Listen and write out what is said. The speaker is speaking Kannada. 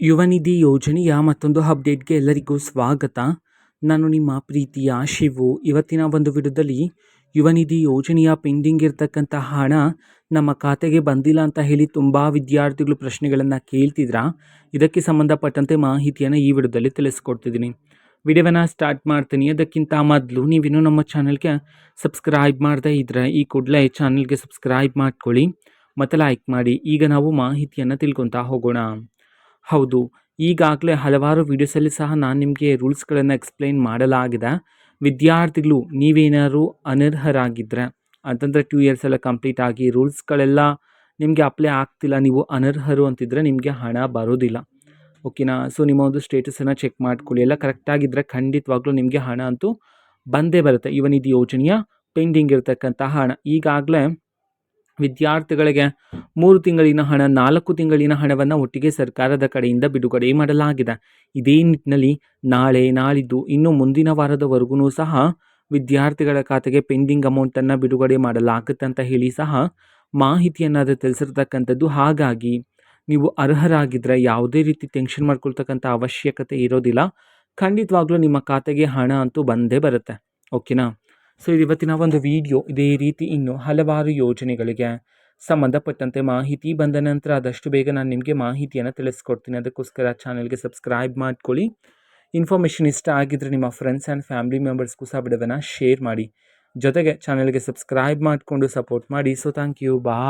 ಯುವ ನಿಧಿ ಯೋಜನೆಯ ಮತ್ತೊಂದು ಅಪ್ಡೇಟ್ಗೆ ಎಲ್ಲರಿಗೂ ಸ್ವಾಗತ. ನಾನು ನಿಮ್ಮ ಪ್ರೀತಿಯ ಶಿವು. ಇವತ್ತಿನ ಒಂದು ವಿಡಿಯೋದಲ್ಲಿ ಯುವ ನಿಧಿ ಯೋಜನೆಯ ಪೆಂಡಿಂಗ್ ಇರ್ತಕ್ಕಂಥ ಹಣ ನಮ್ಮ ಖಾತೆಗೆ ಬಂದಿಲ್ಲ ಅಂತ ಹೇಳಿ ತುಂಬ ವಿದ್ಯಾರ್ಥಿಗಳು ಪ್ರಶ್ನೆಗಳನ್ನು ಕೇಳ್ತಿದ್ರ. ಇದಕ್ಕೆ ಸಂಬಂಧಪಟ್ಟಂತೆ ಮಾಹಿತಿಯನ್ನು ಈ ವಿಡಿಯೋದಲ್ಲಿ ತಿಳಿಸ್ಕೊಡ್ತಿದ್ದೀನಿ. ವಿಡಿಯೋವನ್ನು ಸ್ಟಾರ್ಟ್ ಮಾಡ್ತೀನಿ. ಅದಕ್ಕಿಂತ ಮೊದಲು ನೀವಿನ್ನೂ ನಮ್ಮ ಚಾನಲ್ಗೆ ಸಬ್ಸ್ಕ್ರೈಬ್ ಮಾಡದೇ ಇದ್ದರೆ ಈ ಕೂಡಲೇ ಚಾನಲ್ಗೆ ಸಬ್ಸ್ಕ್ರೈಬ್ ಮಾಡ್ಕೊಳ್ಳಿ ಮತ್ತು ಲೈಕ್ ಮಾಡಿ. ಈಗ ನಾವು ಮಾಹಿತಿಯನ್ನು ತಿಳ್ಕೊತಾ ಹೋಗೋಣ. ಹೌದು, ಈಗಾಗಲೇ ಹಲವಾರು ವೀಡಿಯೋಸಲ್ಲಿ ಸಹ ನಾನು ನಿಮಗೆ ರೂಲ್ಸ್ಗಳನ್ನು ಎಕ್ಸ್ಪ್ಲೈನ್ ಮಾಡಲಾಗಿದೆ. ವಿದ್ಯಾರ್ಥಿಗಳು ನೀವೇನಾದ್ರು ಅನರ್ಹರಾಗಿದ್ದರೆ ಅಂತಂದರೆ 2 ಇಯರ್ಸ್ ಎಲ್ಲ ಕಂಪ್ಲೀಟ್ ಆಗಿ ರೂಲ್ಸ್ಗಳೆಲ್ಲ ನಿಮಗೆ ಅಪ್ಲೈ ಆಗ್ತಿಲ್ಲ, ನೀವು ಅನರ್ಹರು ಅಂತಿದ್ದರೆ ನಿಮಗೆ ಹಣ ಬರೋದಿಲ್ಲ. ಓಕೆನಾ? ಸೊ ನಿಮ್ಮ ಒಂದು ಸ್ಟೇಟಸನ್ನು ಚೆಕ್ ಮಾಡ್ಕೊಳ್ಳಿ. ಎಲ್ಲ ಕರೆಕ್ಟಾಗಿದ್ದರೆ ಖಂಡಿತವಾಗ್ಲೂ ನಿಮಗೆ ಹಣ ಅಂತೂ ಬಂದೇ ಬರುತ್ತೆ. ಯುವ ನಿಧಿ ಯೋಜನೆಯ ಪೆಂಡಿಂಗ್ ಇರತಕ್ಕಂಥ ಹಣ ಈಗಾಗಲೇ ವಿದ್ಯಾರ್ಥಿಗಳಿಗೆ 3 ತಿಂಗಳಿನ ಹಣ, 4 ತಿಂಗಳಿನ ಹಣವನ್ನು ಒಟ್ಟಿಗೆ ಸರ್ಕಾರದ ಕಡೆಯಿಂದ ಬಿಡುಗಡೆ ಮಾಡಲಾಗಿದೆ. ಇದೇ ನಿಟ್ಟಿನಲ್ಲಿ ನಾಳೆ, ನಾಳಿದ್ದು ಇನ್ನು ಮುಂದಿನ ವಾರದವರೆಗೂ ಸಹ ವಿದ್ಯಾರ್ಥಿಗಳ ಖಾತೆಗೆ ಪೆಂಡಿಂಗ್ ಅಮೌಂಟನ್ನು ಬಿಡುಗಡೆ ಮಾಡಲಾಗುತ್ತೆ ಅಂತ ಹೇಳಿ ಸಹ ಮಾಹಿತಿಯನ್ನು ಅದು ತಿಳಿಸಿರ್ತಕ್ಕಂಥದ್ದು. ಹಾಗಾಗಿ ನೀವು ಅರ್ಹರಾಗಿದ್ದರೆ ಯಾವುದೇ ರೀತಿ ಟೆನ್ಷನ್ ಮಾಡ್ಕೊಳ್ತಕ್ಕಂಥ ಅವಶ್ಯಕತೆ ಇರೋದಿಲ್ಲ. ಖಂಡಿತವಾಗ್ಲೂ ನಿಮ್ಮ ಖಾತೆಗೆ ಹಣ ಅಂತೂ ಬಂದೇ ಬರುತ್ತೆ. ಓಕೆನಾ? ಸೊ ಇವತ್ತಿನ ಒಂದು ವಿಡಿಯೋ ಇದೇ ರೀತಿ ಇನ್ನು ಹಲವಾರು ಯೋಜನೆಗಳಿಗೆ ಸಂಬಂಧಪಟ್ಟಂತೆ ಮಾಹಿತಿ ಬಂದ ನಂತರ ಆದಷ್ಟು ಬೇಗ ನಾನು ನಿಮಗೆ ಮಾಹಿತಿಯನ್ನು ತಿಳಿಸ್ಕೊಡ್ತೀನಿ. ಅದಕ್ಕೋಸ್ಕರ ಚಾನಲ್ಗೆ ಸಬ್ಸ್ಕ್ರೈಬ್ ಮಾಡ್ಕೊಳ್ಳಿ. ಇನ್ಫಾರ್ಮೇಷನ್ ಇಷ್ಟ ಆಗಿದ್ದರೆ ನಿಮ್ಮ ಫ್ರೆಂಡ್ಸ್ ಆ್ಯಂಡ್ ಫ್ಯಾಮಿಲಿ ಮೆಂಬರ್ಸ್ಗೂ ಸಹ ವಿಡಿಯೋವನ್ನು ಶೇರ್ ಮಾಡಿ. ಜೊತೆಗೆ ಚಾನಲ್ಗೆ ಸಬ್ಸ್ಕ್ರೈಬ್ ಮಾಡಿಕೊಂಡು ಸಪೋರ್ಟ್ ಮಾಡಿ. So thank you. ಬಾಯ್.